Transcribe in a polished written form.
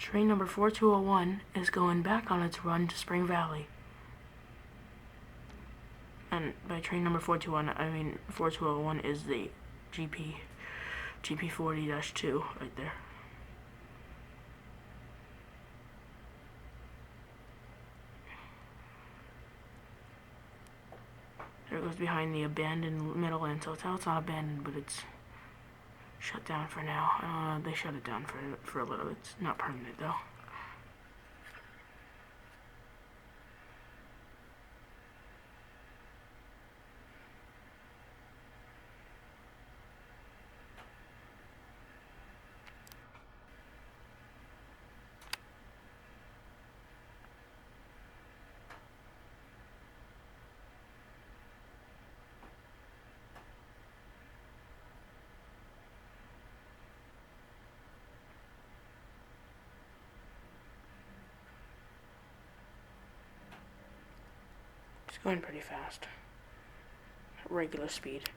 Train number 4201 is going back on its run to Spring Valley. And by train number 421, I mean 4201 is the GP 40-2 right there. There it goes behind the abandoned Middlelands Hotel. It's not abandoned, but it's shut down for now. They shut it down for a little bit. It's not permanent though. It's going pretty fast. Regular speed.